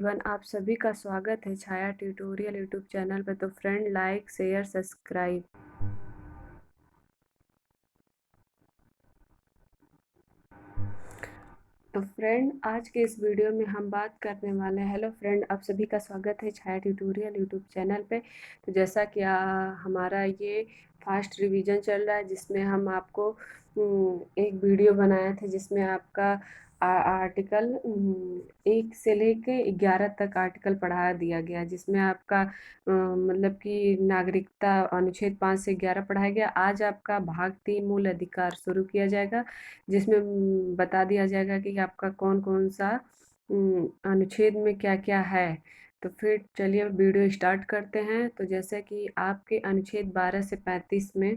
One आप सभी का स्वागत है छाया ट्यूटोरियल यूट्यूब चैनल पर। तो फ्रेंड, लाइक शेयर सब्सक्राइब। तो फ्रेंड, आज के इस वीडियो में हम बात करने वाले हैं। हेलो फ्रेंड, आप सभी का स्वागत है छाया ट्यूटोरियल यूट्यूब चैनल पे। तो जैसा कि हमारा ये फास्ट रिवीजन चल रहा है, जिसमें हम आपको एक वीडियो बनाए थे जिसमें आपका आर्टिकल 1 से लेके 11 तक आर्टिकल पढ़ा दिया गया, जिसमें आपका मतलब कि नागरिकता अनुच्छेद 5 से 11 पढ़ाया गया। आज आपका भाग 3 मूल अधिकार शुरू किया जाएगा, जिसमें बता दिया जाएगा कि आपका कौन कौन सा अनुच्छेद में क्या क्या है। तो फिर चलिए वीडियो स्टार्ट करते हैं। तो जैसे कि आपके अनुच्छेद 12 से 35 में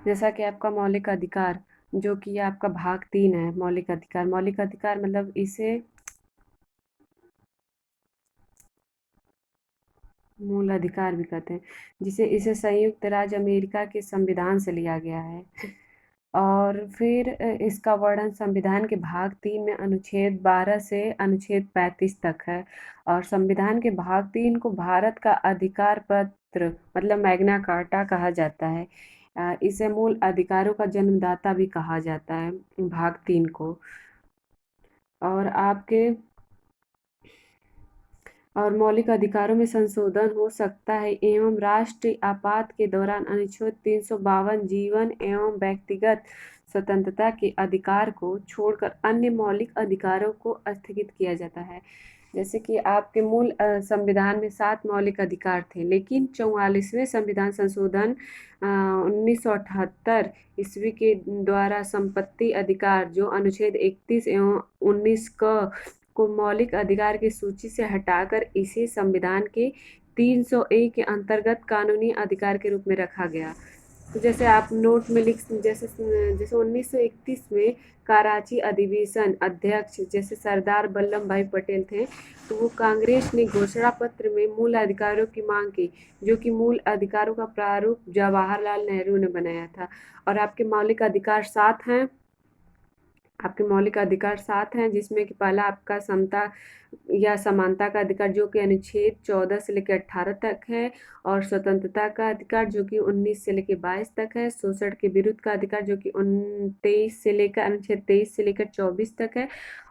जैसा कि आपका मौलिक अधिकार, जो कि आपका भाग 3 है। मौलिक अधिकार मतलब इसे मूल अधिकार भी कहते हैं, जिसे इसे संयुक्त राज्य अमेरिका के संविधान से लिया गया है। और फिर इसका वर्णन संविधान के भाग 3 में अनुच्छेद 12 से अनुच्छेद 35 तक है। और संविधान के भाग 3 को भारत का अधिकार पत्र मतलब मैग्ना कार्टा कहा जाता है। इसे मूल अधिकारों का जन्मदाता भी कहा जाता है, भाग 3 को। और आपके और मौलिक अधिकारों में संशोधन हो सकता है एवं राष्ट्रीय आपात के दौरान अनुच्छेद 352 जीवन एवं व्यक्तिगत स्वतंत्रता के अधिकार को छोड़कर अन्य मौलिक अधिकारों को स्थगित किया जाता है। जैसे कि आपके मूल संविधान में 7 मौलिक अधिकार थे, लेकिन 44वें संविधान संशोधन 1978 ईस्वी के द्वारा संपत्ति अधिकार, जो अनुच्छेद 31 एवं 19 को मौलिक अधिकार की सूची से हटाकर इसे संविधान के 301 के अंतर्गत कानूनी अधिकार के रूप में रखा गया। तो जैसे आप नोट में लिख जैसे जैसे 1931 में कराची अधिवेशन अध्यक्ष जैसे सरदार वल्लभ भाई पटेल थे, तो वो कांग्रेस ने घोषणा पत्र में मूल अधिकारों की मांग की, जो कि मूल अधिकारों का प्रारूप जवाहरलाल नेहरू ने बनाया था। और आपके मौलिक अधिकार 7 हैं, जिसमें कि पहला आपका समता या समानता का अधिकार, जो कि अनुच्छेद 14 से लेकर 18 तक है। और स्वतंत्रता का अधिकार, जो कि 19 से लेकर 22 तक है। शोषण के विरुद्ध का अधिकार, जो कि 23 से लेकर अनुच्छेद 23 से लेकर 24 तक है।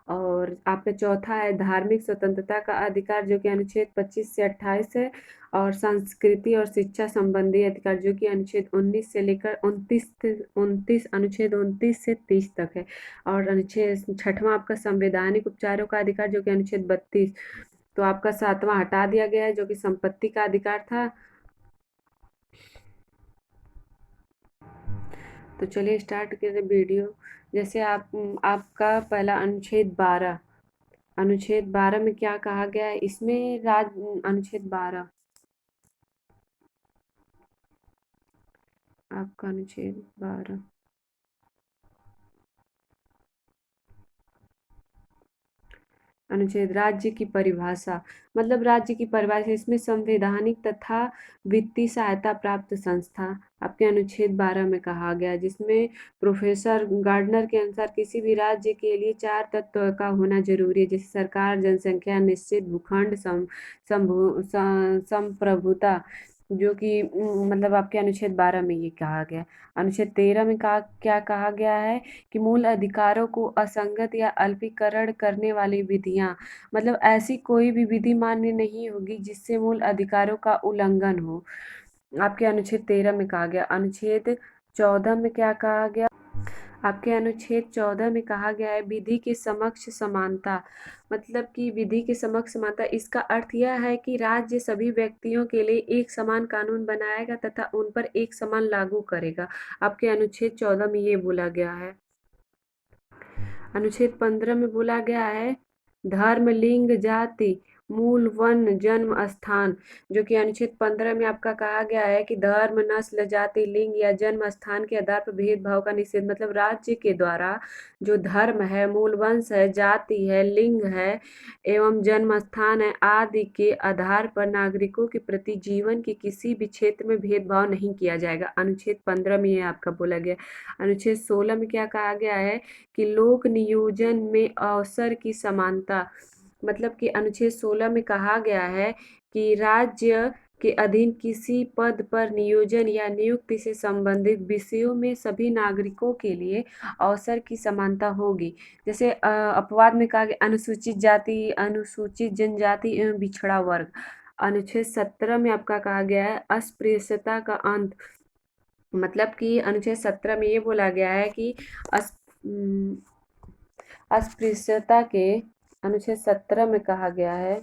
और आपका चौथा है धार्मिक स्वतंत्रता का अधिकार, जो कि अनुच्छेद 25 से 28 है। और संस्कृति और शिक्षा संबंधी अधिकार, जो कि अनुच्छेद 19 से लेकर 29 अनुच्छेद 29 से 30 तक है। और अनुच्छेद 6वां आपका संवैधानिक उपचारों का अधिकार, जो कि अनुच्छेद 32। तो आपका 7वां हटा दिया गया है, जो कि संपत्ति का अधिकार था। तो चलिए स्टार्ट करें वीडियो। जैसे आपका पहला अनुच्छेद 12 में क्या कहा गया है इसमें अनुच्छेद 12 आपका अनुच्छेद 12 अनुच्छेद राज्य की परिभाषा, मतलब राज्य की परिभाषा इसमें संवैधानिक तथा वित्तीय सहायता प्राप्त संस्था आपके अनुच्छेद 12 में कहा गया, जिसमें प्रोफेसर गार्डनर के अनुसार किसी भी राज्य के लिए 4 तत्व का होना जरूरी है, जैसे सरकार, जनसंख्या, निश्चित भूखंड, संप्रभुता, जो कि मतलब आपके अनुच्छेद 12 में ये कहा गया। अनुच्छेद 13 में क्या कहा गया है कि मूल अधिकारों को असंगत या अल्पीकरण करने वाली विधियां, मतलब ऐसी कोई भी विधि मान्य नहीं होगी जिससे मूल अधिकारों का उल्लंघन हो, आपके अनुच्छेद 13 में कहा गया। अनुच्छेद 14 में क्या कहा गया? आपके अनुच्छेद 14 में कहा गया है विधि के समक्ष समानता, मतलब कि विधि के समक्ष समानता, इसका अर्थ यह है कि राज्य सभी व्यक्तियों के लिए एक समान कानून बनाएगा तथा उन पर एक समान लागू करेगा। आपके अनुच्छेद 14 में ये बोला गया है। अनुच्छेद 15 में बोला गया है धर्म, लिंग, जाति मूल वन जन्म स्थान, जो कि अनुच्छेद 15 में आपका कहा गया है कि धर्म, नस्ल, जाति, लिंग या जन्म स्थान के आधार पर भेदभाव का निषेध, मतलब राज्य के द्वारा जो धर्म है, मूल वंश है, जाति है, लिंग है एवं जन्म स्थान है आदि के आधार पर नागरिकों के प्रति जीवन के किसी भी क्षेत्र में भेदभाव नहीं किया जाएगा। अनुच्छेद 15 में ये आपका बोला गया। अनुच्छेद 16 में क्या कहा गया है कि लोक नियोजन में अवसर की समानता, मतलब कि अनुच्छेद 16 में कहा गया है कि राज्य के अधीन किसी पद पर नियोजन या नियुक्ति से संबंधित विषयों में सभी नागरिकों के लिए अवसर की समानता होगी। जैसे अपवाद में कहा गया अनुसूचित जाति, अनुसूचित जनजाति एवं पिछड़ा वर्ग। अनुच्छेद 17 में आपका कहा गया है अस्पृश्यता का अंत, मतलब कि अनुच्छेद 17 में ये बोला गया है कि अस अस्पृश्यता के अनुच्छेद 17 में कहा गया है,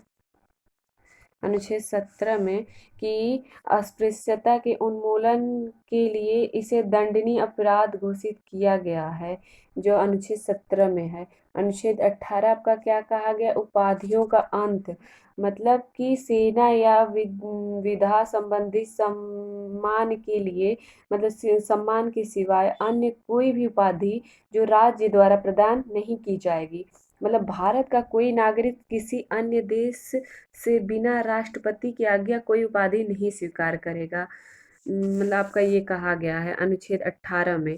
अनुच्छेद 17 में कि अस्पृश्यता के उन्मूलन के लिए इसे दंडनीय अपराध घोषित किया गया है, जो अनुच्छेद 17 में है। अनुच्छेद 18 आपका क्या कहा गया, उपाधियों का अंत, मतलब कि सेना या विधा संबंधी सम्मान के लिए, मतलब सम्मान के सिवाय अन्य कोई भी उपाधि जो राज्य द्वारा प्रदान नहीं की जाएगी। मतलब भारत का कोई नागरिक किसी अन्य देश से बिना राष्ट्रपति की आज्ञा कोई उपाधि नहीं स्वीकार करेगा। मतलब आपका ये कहा गया है अनुच्छेद 18 में।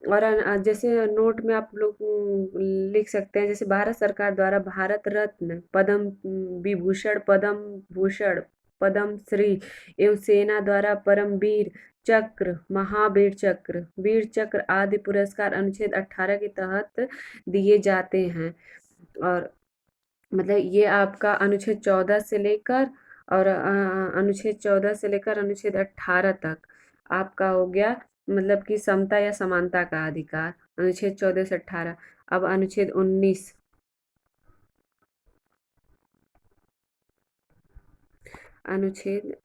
और जैसे नोट में आप लोग लिख सकते हैं, जैसे भारत सरकार द्वारा भारत रत्न, पद्म विभूषण, पद्म भूषण, पद्म श्री एवं सेना द्वारा परमवीर चक्र, महावीर चक्र, वीर चक्र आदि पुरस्कार अनुच्छेद 18 के तहत दिए जाते हैं। और मतलब ये आपका अनुच्छेद 14 से लेकर और अनुच्छेद 14 से लेकर अनुच्छेद 18 तक आपका हो गया, मतलब कि समता या समानता का अधिकार, अनुच्छेद 14 से 18। अब अनुच्छेद 19, अनुच्छेद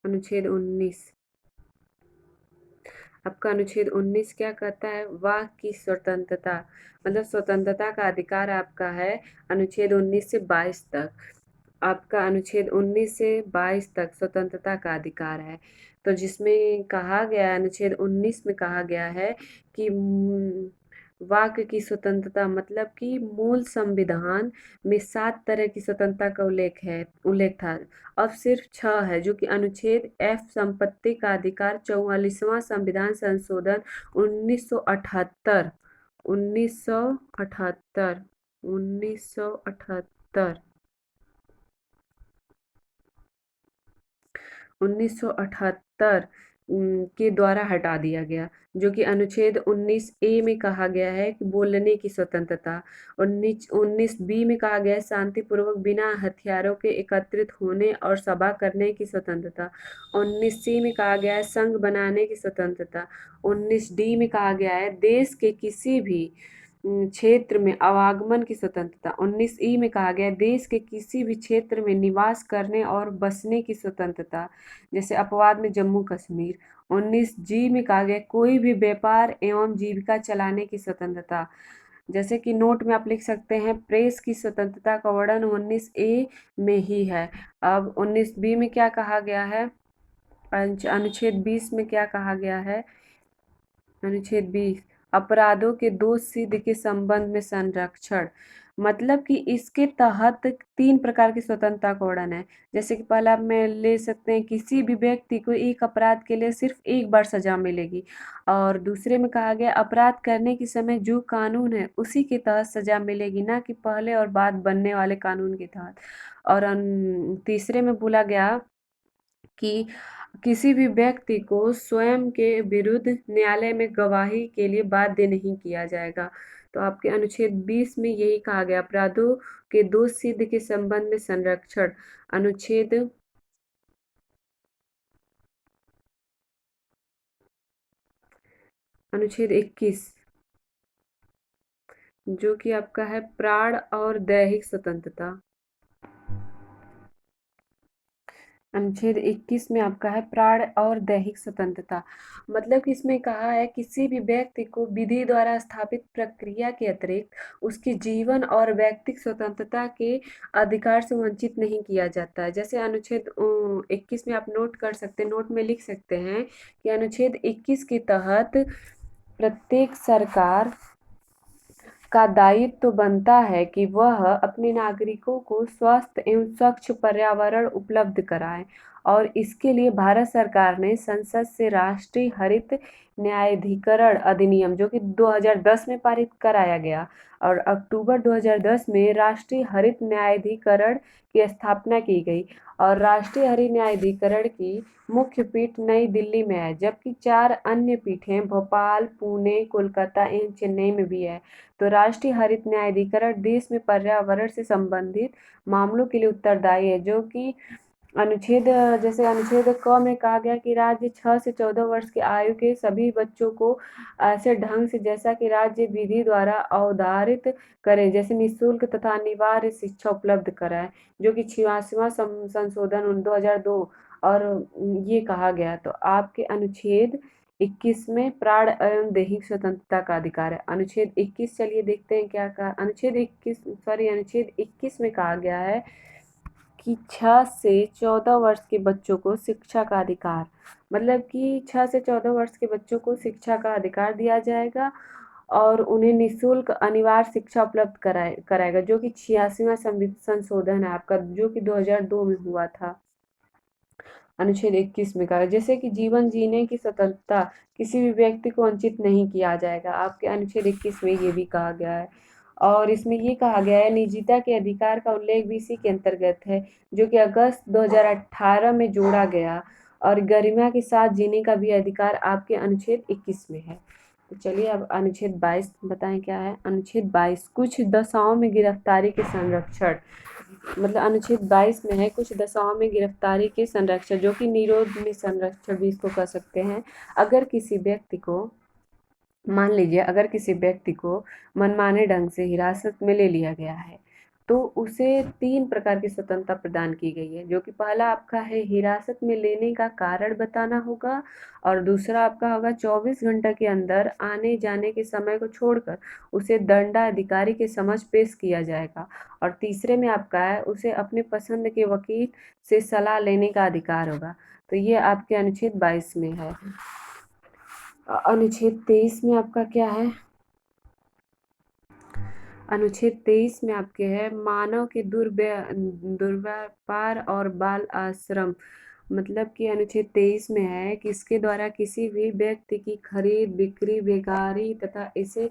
अनुच्छेद 19 आपका अनुच्छेद 19 क्या कहता है, वाक की स्वतंत्रता, मतलब स्वतंत्रता का अधिकार आपका है अनुच्छेद 19 से 22 तक। आपका अनुच्छेद 19 से 22 तक स्वतंत्रता का अधिकार है। तो जिसमें कहा गया है, अनुच्छेद 19 में कहा गया है कि वाक की स्वतंत्रता, मतलब कि मूल संविधान में 7 तरह की स्वतंत्रता का उल्लेख था, अब सिर्फ 6 है, जो कि अनुच्छेद F संपत्ति का अधिकार, 44वां संविधान संशोधन 1978, 1978, 1978, 1978 के द्वारा हटा दिया गया, जो कि अनुच्छेद 19A में कहा गया है कि बोलने की स्वतंत्रता, 19B में कहा गया है शांतिपूर्वक बिना हथियारों के एकत्रित होने और सभा करने की स्वतंत्रता, 19C में कहा गया है संघ बनाने की स्वतंत्रता, 19D में कहा गया है देश के किसी भी क्षेत्र में आवागमन की स्वतंत्रता, 19E में कहा गया है देश के किसी भी क्षेत्र में निवास करने और बसने की स्वतंत्रता, जैसे अपवाद में जम्मू कश्मीर, 19G में कहा गया कोई भी व्यापार एवं जीविका चलाने की स्वतंत्रता, जैसे कि नोट में आप लिख सकते हैं प्रेस की स्वतंत्रता का वर्णन 19A में ही है। अब 19B में क्या कहा गया है, अनुच्छेद 20 में क्या कहा गया है, अनुच्छेद 20 अपराधों के दोष सिद्ध के संबंध में संरक्षण, मतलब कि इसके तहत 3 प्रकार की स्वतंत्रता का वर्णन है। जैसे कि पहला में ले सकते हैं किसी भी व्यक्ति को एक अपराध के लिए सिर्फ एक बार सजा मिलेगी, और दूसरे में कहा गया अपराध करने के समय जो कानून है उसी के तहत सजा मिलेगी, ना कि पहले और बाद बनने वाले कानून के तहत। और तीसरे में बोला गया कि किसी भी व्यक्ति को स्वयं के विरुद्ध न्यायालय में गवाही के लिए बाध्य नहीं किया जाएगा। तो आपके अनुच्छेद 20 में यही कहा गया अपराधों के दोष सिद्ध के संबंध में संरक्षण। अनुच्छेद अनुच्छेद 21, जो कि आपका है प्राण और दैहिक स्वतंत्रता। अनुच्छेद 21 में आपका है प्राण और दैहिक स्वतंत्रता। मतलब कि इसमें कहा है किसी भी व्यक्ति को विधि द्वारा स्थापित प्रक्रिया के अतिरिक्त उसके जीवन और व्यक्तिगत स्वतंत्रता के अधिकार से वंचित नहीं किया जाता है। जैसे अनुच्छेद 21 में आप नोट कर सकते हैं, नोट में लिख सकते हैं कि अनुच्छेद 21 के तहत प्रत्येक सरकार का दायित्व तो बनता है कि वह अपने नागरिकों को स्वस्थ एवं स्वच्छ पर्यावरण उपलब्ध कराए, और इसके लिए भारत सरकार ने संसद से राष्ट्रीय हरित न्यायाधिकरण अधिनियम जो कि 2010 में पारित कराया गया, और अक्टूबर 2010 में राष्ट्रीय हरित न्यायाधिकरण की स्थापना की गई। और राष्ट्रीय हरित न्यायाधिकरण की मुख्य पीठ नई दिल्ली में है, जबकि 4 अन्य पीठें भोपाल, पुणे, कोलकाता एवं चेन्नई में भी है। तो राष्ट्रीय हरित न्यायाधिकरण देश में पर्यावरण से संबंधित मामलों के लिए उत्तरदायी है, जो कि अनुच्छेद जैसे अनुच्छेद क में कहा गया कि राज्य 6 से 14 वर्ष की आयु के सभी बच्चों को ऐसे ढंग से जैसा कि राज्य विधि द्वारा अवधारित करे, जैसे निःशुल्क तथा अनिवार्य शिक्षा उपलब्ध कराए, जो कि 86वां संशोधन 2002 और ये कहा गया। तो आपके अनुच्छेद 21 में प्राण एवं दैहिक स्वतंत्रता का अधिकार है। अनुच्छेद 21 चलिए देखते हैं क्या कहा। अनुच्छेद 21 में कहा गया है कि 6 से 14 वर्ष के बच्चों को शिक्षा का अधिकार, मतलब कि 6 से 14 वर्ष के बच्चों को शिक्षा का अधिकार दिया जाएगा और उन्हें निःशुल्क अनिवार्य शिक्षा उपलब्ध कराएगा, जो कि 86वां संशोधन है आपका, जो कि 2002 में हुआ था। अनुच्छेद 21 में कहा जैसे कि जीवन जीने की स्वतंत्रता किसी भी व्यक्ति को वंचित नहीं किया जाएगा, आपके अनुच्छेद 21 में ये भी कहा गया है। और इसमें ये कहा गया है निजता के अधिकार का उल्लेख भी इसी के अंतर्गत है, जो कि अगस्त 2018 में जोड़ा गया, और गरिमा के साथ जीने का भी अधिकार आपके अनुच्छेद 21 में है। तो चलिए अब अनुच्छेद 22 बताएं क्या है। अनुच्छेद 22 कुछ दशाओं में गिरफ्तारी के संरक्षण, मतलब अनुच्छेद 22 में है कुछ दशाओं में गिरफ्तारी के संरक्षण, जो कि निरोध में संरक्षण भी इसको कर सकते हैं। अगर किसी व्यक्ति को मान लीजिए अगर किसी व्यक्ति को मनमाने ढंग से हिरासत में ले लिया गया है, तो उसे 3 प्रकार की स्वतंत्रता प्रदान की गई है, जो कि पहला आपका है हिरासत में लेने का कारण बताना होगा, और दूसरा आपका होगा 24 घंटे के अंदर आने जाने के समय को छोड़कर उसे दंडाधिकारी के समक्ष पेश किया जाएगा, और तीसरे में आपका है उसे अपने पसंद के वकील से सलाह लेने का अधिकार होगा। तो ये आपके अनुच्छेद 22 में है। अनुच्छेद 23 में आपका क्या है। अनुच्छेद 23 में आपके है मानव के दुर्व्यापार और बाल आश्रम, मतलब कि अनुच्छेद 23 में है कि इसके द्वारा किसी भी व्यक्ति की खरीद बिक्री बेगारी तथा इसे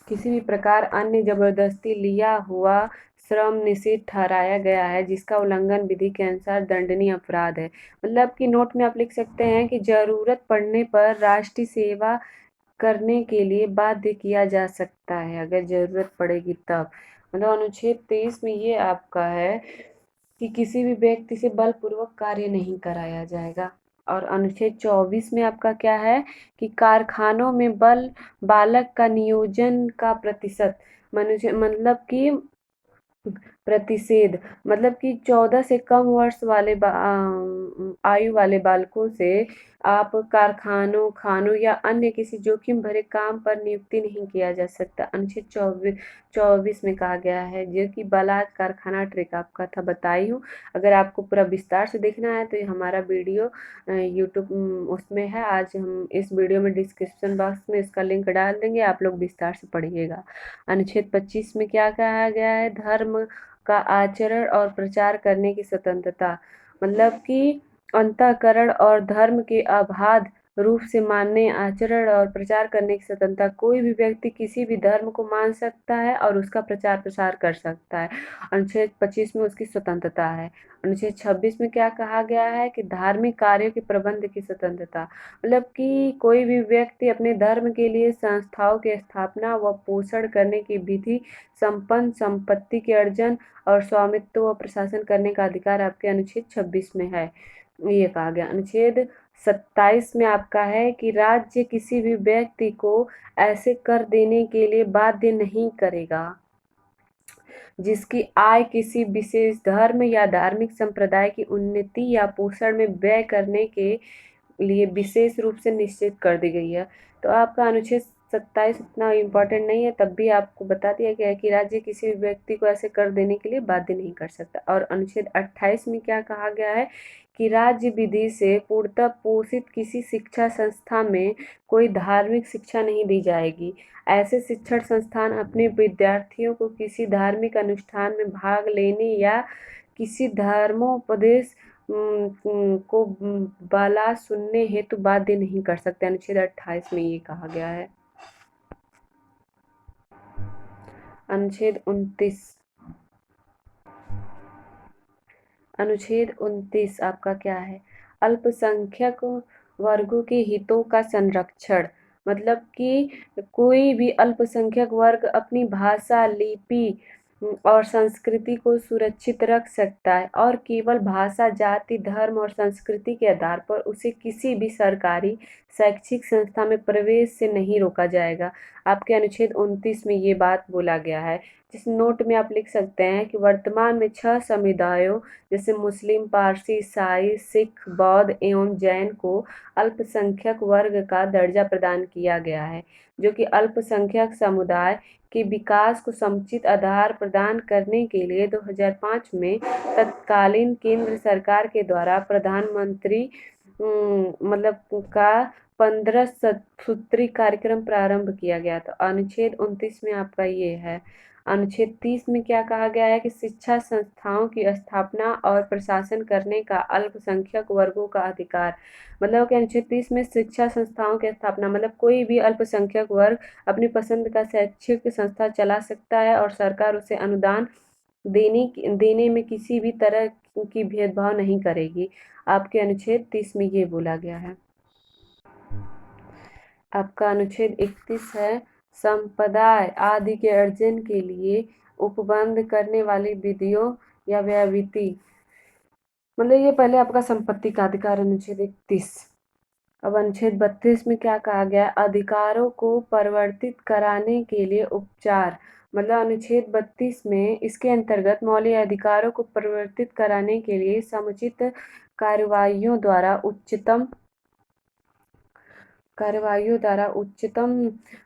किसी भी प्रकार अन्य जबरदस्ती लिया हुआ श्रम निषिद्ध ठहराया गया है, जिसका उल्लंघन विधि के अनुसार दंडनीय अपराध है। मतलब कि नोट में आप लिख सकते हैं कि जरूरत पड़ने पर राष्ट्रीय सेवा करने के लिए बाध्य किया जा सकता है, अगर ज़रूरत पड़ेगी तब। मतलब अनुच्छेद 23 में ये आपका है कि किसी भी व्यक्ति से बलपूर्वक कार्य नहीं कराया जाएगा। और अनुच्छेद 24 में आपका क्या है कि कारखानों में बालक का नियोजन का प्रतिशत, मनुष्य मतलब कि प्रतिषेध, मतलब कि 14 से कम वर्ष वाले आयु वाले बालकों से आप कारखानों खानों या अन्य किसी जोखिम भरे काम पर नियुक्ति नहीं किया जा सकता। अनुच्छेद 24 में कहा गया है, जो कि बलात् कारखाना ट्रिक आपका था बताई हूँ। अगर आपको पूरा विस्तार से देखना है तो ये हमारा वीडियो यूट्यूब उसमें है। आज हम इस वीडियो में डिस्क्रिप्शन बॉक्स में इसका लिंक डाल देंगे, आप लोग विस्तार से पढ़िएगा। अनुच्छेद 25 में क्या कहा गया है, धर्म का आचरण और प्रचार करने की स्वतंत्रता, मतलब कि अंतःकरण और धर्म के अबाध रूप से मानने आचरण और प्रचार करने की स्वतंत्रता, कोई भी व्यक्ति किसी भी धर्म को मान सकता है और उसका प्रचार प्रसार कर सकता है। अनुच्छेद 25 में उसकी स्वतंत्रता है। अनुच्छेद 26 में क्या कहा गया है कि धार्मिक कार्यों के प्रबंध की स्वतंत्रता, मतलब कि कोई भी व्यक्ति अपने धर्म के लिए संस्थाओं की स्थापना व पोषण करने की विधि संपन्न संपत्ति के अर्जन और स्वामित्व व प्रशासन करने का अधिकार आपके अनुच्छेद 26 में है, ये कहा गया। अनुच्छेद 27 में आपका है कि राज्य किसी भी व्यक्ति को ऐसे कर देने के लिए बाध्य नहीं करेगा जिसकी आय किसी विशेष धर्म या धार्मिक संप्रदाय की उन्नति या पोषण में व्यय करने के लिए विशेष रूप से निश्चित कर दी गई है। तो आपका अनुच्छेद 27 इतना इम्पोर्टेंट नहीं है, तब भी आपको बता दिया गया है कि राज्य किसी भी व्यक्ति को ऐसे कर देने के लिए बाध्य नहीं कर सकता। और अनुच्छेद 28 में क्या कहा गया है कि राज्य विधि से पूर्णतः पोषित किसी शिक्षा संस्था में कोई धार्मिक शिक्षा नहीं दी जाएगी। ऐसे शिक्षण संस्थान अपने विद्यार्थियों को किसी धार्मिक अनुष्ठान में भाग लेने या किसी धर्मोपदेश को बाला सुनने हेतु बाध्य नहीं कर सकते। अनुच्छेद 28 में ये कहा गया है। अनुच्छेद 29 आपका क्या है? अल्पसंख्यक वर्गों के हितों का संरक्षण, मतलब कि कोई भी अल्पसंख्यक वर्ग अपनी भाषा, लिपि और संस्कृति को सुरक्षित रख सकता है और केवल भाषा, जाति, धर्म और संस्कृति के आधार पर उसे किसी भी सरकारी शैक्षिक संस्था में प्रवेश से नहीं रोका जाएगा। आपके अनुच्छेद 29 में ये बात बोला गया है। जिस नोट में आप लिख सकते हैं कि वर्तमान में 6 समुदायों जैसे मुस्लिम, पारसी, ईसाई, सिख, बौद्ध एवं जैन को अल्पसंख्यक वर्ग का दर्जा प्रदान किया गया है, जो कि अल्पसंख्यक समुदाय के विकास को समुचित आधार प्रदान करने के लिए 2005 में तत्कालीन केंद्र सरकार के द्वारा प्रधानमंत्री मतलब का 15 सूत्री कार्यक्रम प्रारंभ किया गया था। अनुच्छेद 29 में आपका ये है। अनुच्छेद 30 में क्या कहा गया है कि शिक्षा संस्थाओं की स्थापना और प्रशासन करने का अल्पसंख्यक वर्गों का अधिकार, मतलब कि अनुच्छेद 30 में शिक्षा संस्थाओं की स्थापना मतलब कोई भी अल्पसंख्यक वर्ग अपनी पसंद का शैक्षिक संस्था चला सकता है और सरकार उसे अनुदान देने में किसी भी तरह की भेदभाव नहीं करेगी। आपके अनुच्छेद 30 में ये बोला गया है। आपका अनुच्छेद 31 है संपदा आदि के अर्जन के लिए उपबंध करने वाली विधियों या व्यावृत्ति, मतलब ये पहले आपका संपत्ति का अधिकार अनुच्छेद 31। अब अनुच्छेद 32 में क्या कहा गया? अधिकारों को परिवर्तित कराने के लिए उपचार, मतलब अनुच्छेद 32 में इसके अंतर्गत मौलिक अधिकारों को परिवर्तित कराने के लिए समुचित कार्यवाहियों द्वारा उच्चतम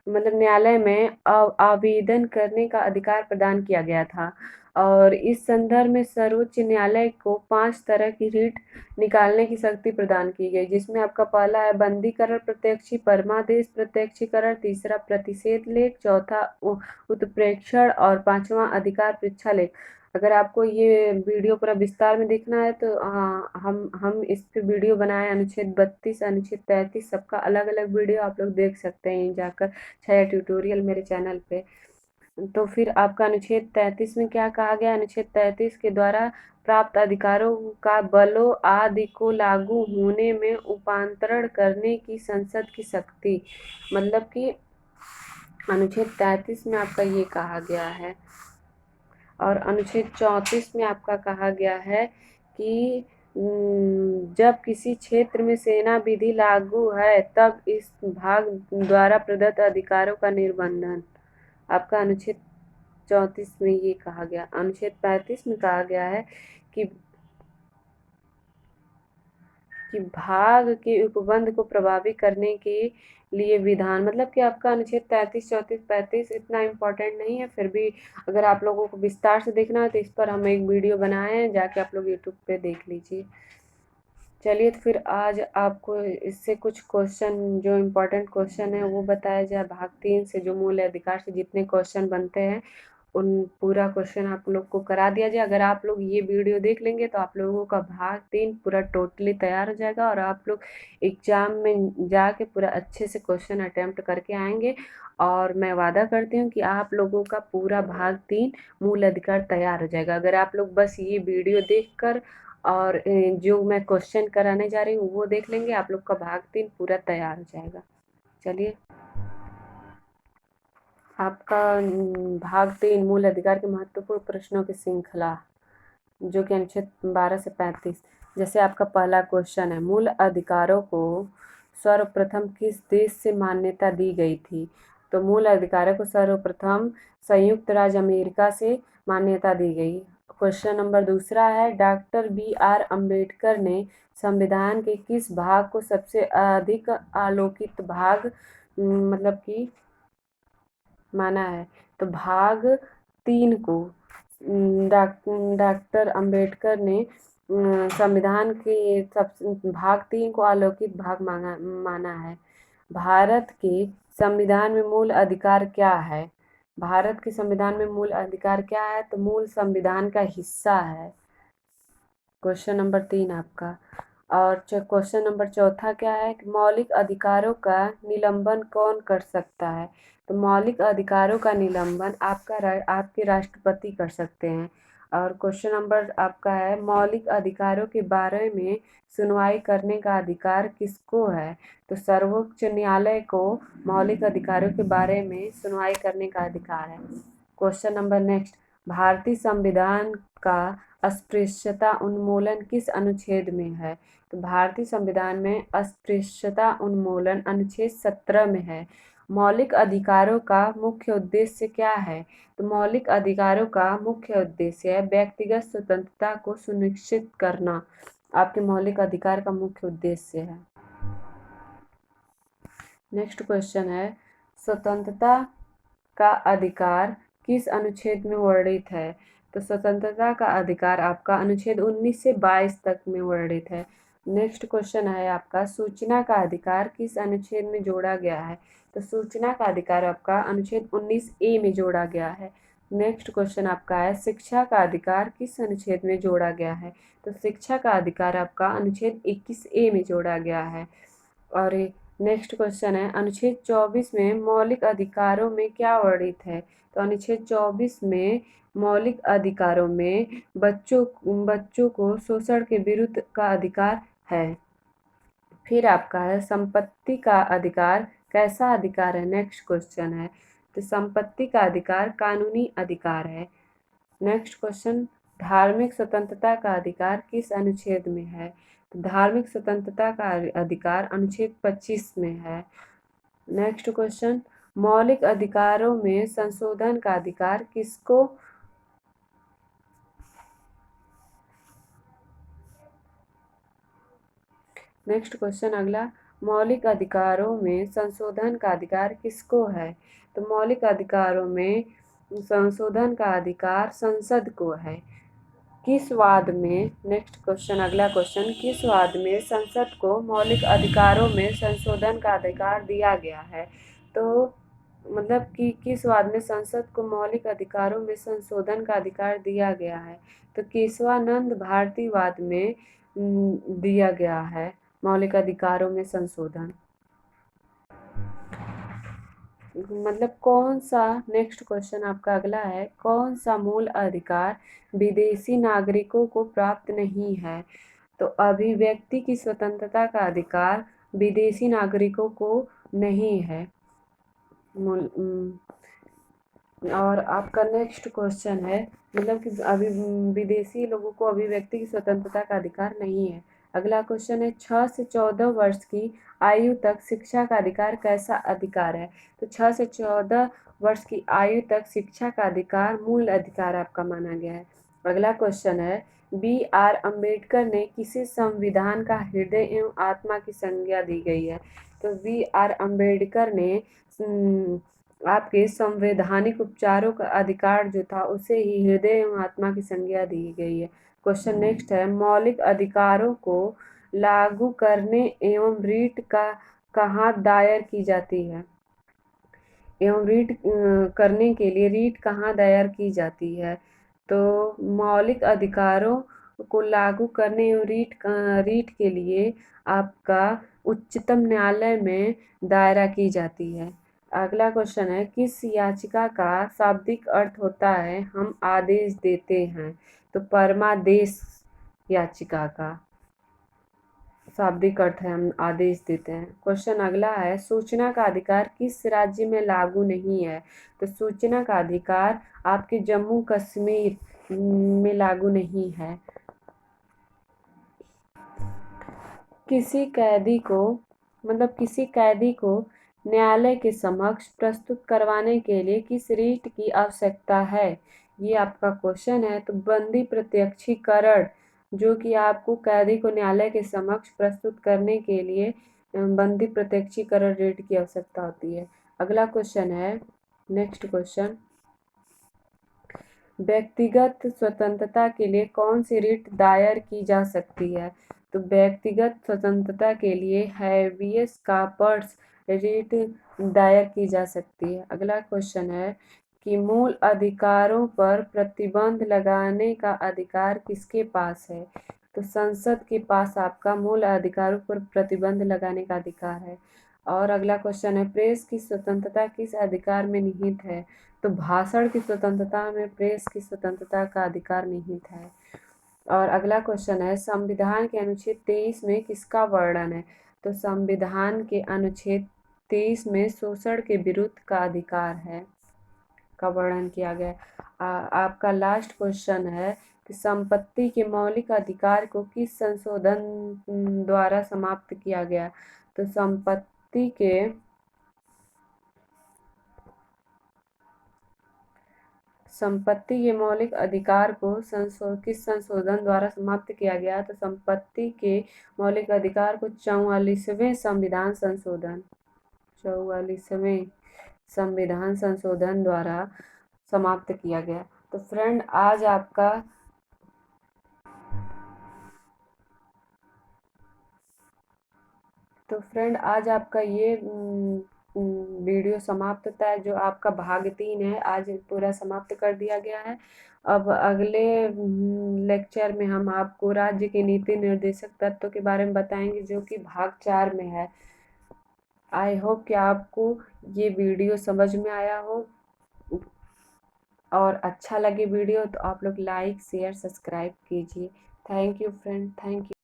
मतलब न्यायालय में आवेदन करने का अधिकार प्रदान किया गया था। और इस संदर्भ में सर्वोच्च न्यायालय को 5 तरह की रीट निकालने की शक्ति प्रदान की गई, जिसमें आपका पहला है बंदीकरण प्रत्यक्षी परमादेश प्रत्यक्षीकरण, तीसरा प्रतिषेध लेख, चौथा उत्प्रेक्षण और पांचवा अधिकार परीक्षा लेख। अगर आपको ये वीडियो पूरा विस्तार में देखना है तो हम इस पे वीडियो बनाए अनुच्छेद 32, अनुच्छेद 33 सबका अलग अलग वीडियो आप लोग देख सकते हैं जाकर छाया ट्यूटोरियल मेरे चैनल पे। तो फिर आपका अनुच्छेद 33 में क्या कहा गया? अनुच्छेद 33 के द्वारा प्राप्त अधिकारों का बलों आदि को लागू होने में रूपांतरण करने की संसद की शक्ति, मतलब कि अनुच्छेद 33 में आपका ये कहा गया है। और अनुच्छेद 34 में आपका कहा गया है कि जब किसी क्षेत्र में सेना विधि लागू है तब इस भाग द्वारा प्रदत्त अधिकारों का निर्बंधन, आपका अनुच्छेद 34 में ये कहा गया। अनुच्छेद 35 में कहा गया है कि भाग के उपबंध को प्रभावी करने के लिए विधान, मतलब कि आपका अनुच्छेद 33, 34, 35 इतना इम्पोर्टेंट नहीं है, फिर भी अगर आप लोगों को विस्तार से देखना है तो इस पर हम एक वीडियो बनाए हैं, जाके आप लोग यूट्यूब पे देख लीजिए। चलिए तो फिर आज आपको इससे कुछ क्वेश्चन जो इम्पोर्टेंट क्वेश्चन है वो बताया जाए। भाग 3 से जो मूल अधिकार से जितने क्वेश्चन बनते हैं उन पूरा क्वेश्चन आप लोग को करा दिया जाए। अगर आप लोग ये वीडियो देख लेंगे तो आप लोगों का भाग 3 पूरा टोटली तैयार हो जाएगा और आप लोग एग्जाम में जाके पूरा अच्छे से क्वेश्चन अटेम्प्ट करके आएंगे। और मैं वादा करती हूँ कि आप लोगों का पूरा भाग 3 मूल अधिकार तैयार हो जाएगा। अगर आप लोग बस ये वीडियो देखकर और जो मैं क्वेश्चन कराने जा रही हूँ वो देख लेंगे, आप लोग का भाग 3 पूरा तैयार हो जाएगा। चलिए, आपका भाग 3 मूल अधिकार के महत्वपूर्ण प्रश्नों की श्रृंखला, जो कि अनुच्छेद 12 से 35। जैसे आपका पहला क्वेश्चन है, मूल अधिकारों को सर्वप्रथम किस देश से मान्यता दी गई थी? तो मूल अधिकारों को सर्वप्रथम संयुक्त राज्य अमेरिका से मान्यता दी गई। क्वेश्चन नंबर दूसरा है, डॉक्टर बी.आर. अम्बेडकर ने संविधान के किस भाग को सबसे अधिक आलोकित भाग मतलब कि माना है? तो भाग 3 को डॉक्टर अम्बेडकर ने संविधान के भाग 3 को अलौकिक भाग माना है। भारत के संविधान में मूल अधिकार क्या है? भारत के संविधान में मूल अधिकार क्या है? तो मूल संविधान का हिस्सा है। क्वेश्चन नंबर 3 आपका। और क्वेश्चन नंबर चौथा क्या है? मौलिक अधिकारों का निलंबन कौन कर सकता है? तो मौलिक अधिकारों का निलंबन आपके राष्ट्रपति कर सकते हैं। और क्वेश्चन नंबर आपका है, मौलिक अधिकारों के बारे में सुनवाई करने का अधिकार किसको है? तो सर्वोच्च न्यायालय को मौलिक अधिकारों के बारे में सुनवाई करने का अधिकार है। क्वेश्चन नंबर नेक्स्ट, भारतीय संविधान का अस्पृश्यता उन्मूलन किस अनुच्छेद में है? तो भारतीय संविधान में अस्पृश्यता उन्मूलन अनुच्छेद 17 में है। मौलिक अधिकारों का मुख्य उद्देश्य क्या है? तो मौलिक अधिकारों का मुख्य उद्देश्य है व्यक्तिगत स्वतंत्रता को सुनिश्चित करना। आपके मौलिक अधिकार का मुख्य उद्देश्य है। नेक्स्ट क्वेश्चन है, स्वतंत्रता का अधिकार किस अनुच्छेद में वर्णित है? तो स्वतंत्रता का अधिकार आपका अनुच्छेद 19 से 22 तक में वर्णित है। नेक्स्ट क्वेश्चन है आपका, सूचना का अधिकार किस अनुच्छेद में जोड़ा गया है? तो सूचना का अधिकार आपका अनुच्छेद 19A में जोड़ा गया है। नेक्स्ट क्वेश्चन आपका है, शिक्षा का अधिकार किस अनुच्छेद में जोड़ा गया है? तो शिक्षा का अधिकार आपका अनुच्छेद 21A में जोड़ा गया है। और नेक्स्ट क्वेश्चन है, अनुच्छेद 24 में मौलिक अधिकारों में क्या वर्णित है? तो अनुच्छेद 24 में मौलिक अधिकारों में बच्चों को शोषण के विरुद्ध का अधिकार है। फिर आपका है, संपत्ति का अधिकार कैसा अधिकार है? नेक्स्ट क्वेश्चन है, तो संपत्ति का अधिकार कानूनी अधिकार है। नेक्स्ट क्वेश्चन, धार्मिक स्वतंत्रता का अधिकार किस अनुच्छेद में है? तो धार्मिक स्वतंत्रता का अधिकार अनुच्छेद 25 में है। नेक्स्ट क्वेश्चन, मौलिक अधिकारों में संशोधन का अधिकार किसको? नेक्स्ट क्वेश्चन अगला, मौलिक अधिकारों में संशोधन का अधिकार किसको है? तो मौलिक अधिकारों में संशोधन का अधिकार संसद को है। किस वाद में, नेक्स्ट क्वेश्चन अगला क्वेश्चन, किस वाद में संसद को मौलिक अधिकारों में संशोधन का अधिकार दिया गया है? तो मतलब कि किस वाद में संसद को मौलिक अधिकारों में संशोधन का अधिकार दिया गया है? तो केशवानंद भारती वाद में दिया गया है मौलिक अधिकारों में संशोधन। मतलब कौन सा, नेक्स्ट क्वेश्चन आपका अगला है, कौन सा मूल अधिकार विदेशी नागरिकों को प्राप्त नहीं है? तो अभिव्यक्ति की स्वतंत्रता का अधिकार विदेशी नागरिकों को नहीं है। और आपका नेक्स्ट क्वेश्चन है, मतलब कि अभी विदेशी लोगों को अभिव्यक्ति की स्वतंत्रता का अधिकार नहीं है। अगला क्वेश्चन है, 6 से 14 वर्ष की आयु तक शिक्षा का अधिकार कैसा अधिकार है? तो 6 से 14 वर्ष की आयु तक शिक्षा का अधिकार मूल अधिकार आपका माना गया है। अगला क्वेश्चन है, बी.आर. अम्बेडकर ने किसी संविधान का हृदय एवं आत्मा की संज्ञा दी गई है? तो बी.आर. अम्बेडकर ने आपके संवैधानिक उपचारों का अधिकार जो था उसे ही हृदय एवं आत्मा की संज्ञा दी गई है। क्वेश्चन नेक्स्ट है, मौलिक अधिकारों को लागू करने एवं रीट का कहाँ दायर की जाती है? एवं रीट करने के लिए रीट कहाँ दायर की जाती है? तो मौलिक अधिकारों को लागू करने एवं रीट के लिए आपका उच्चतम न्यायालय में दायरा की जाती है। अगला क्वेश्चन है, किस याचिका का शाब्दिक अर्थ होता है हम आदेश देते हैं? तो परमादेश याचिका का शाब्दिक अर्थ है हम आदेश देते हैं। क्वेश्चन अगला है, सूचना का अधिकार किस राज्य में लागू नहीं है? तो सूचना का अधिकार आपके जम्मू कश्मीर में लागू नहीं है। किसी कैदी को न्यायालय के समक्ष प्रस्तुत करवाने के लिए किस रीट की आवश्यकता है? ये आपका क्वेश्चन है। तो बंदी प्रत्यक्षीकरण, जो कि आपको कैदी को न्यायालय के समक्ष प्रस्तुत करने के लिए बंदी प्रत्यक्षीकरण रीट की आवश्यकता होती है। अगला क्वेश्चन है, नेक्स्ट क्वेश्चन, व्यक्तिगत स्वतंत्रता के लिए कौन सी रीट दायर की जा सकती है? तो व्यक्तिगत स्वतंत्रता के लिए हैबियस कॉर्पस रीट दायर की जा सकती है। अगला क्वेश्चन है कि मूल अधिकारों पर प्रतिबंध लगाने का अधिकार किसके पास है? तो संसद के पास आपका मूल अधिकारों पर प्रतिबंध लगाने का अधिकार है। और अगला क्वेश्चन है, प्रेस की स्वतंत्रता किस अधिकार में निहित है? तो भाषण की स्वतंत्रता में प्रेस की स्वतंत्रता का अधिकार निहित है। और अगला क्वेश्चन है, संविधान के अनुच्छेद 23 में किसका वर्णन है? तो संविधान के अनुच्छेद 23 में शोषण के विरुद्ध का अधिकार है का वर्णन किया गया है। आपका लास्ट क्वेश्चन है कि संपत्ति के मौलिक अधिकार को किस संशोधन द्वारा समाप्त किया गया? तो संपत्ति के मौलिक अधिकार को किस संशोधन द्वारा समाप्त किया गया? तो संपत्ति के मौलिक अधिकार को 44वें संविधान संशोधन द्वारा समाप्त किया गया। तो फ्रेंड आज आपका ये वीडियो समाप्त होता है, जो आपका भाग 3 है, आज पूरा समाप्त कर दिया गया है। अब अगले लेक्चर में हम आपको राज्य के नीति निर्देशक तत्वों के बारे में बताएंगे, जो कि भाग 4 में है। आई होप कि आपको ये वीडियो समझ में आया हो और अच्छा लगे वीडियो तो आप लोग लाइक शेयर सब्सक्राइब कीजिए। Thank you friend, thank you.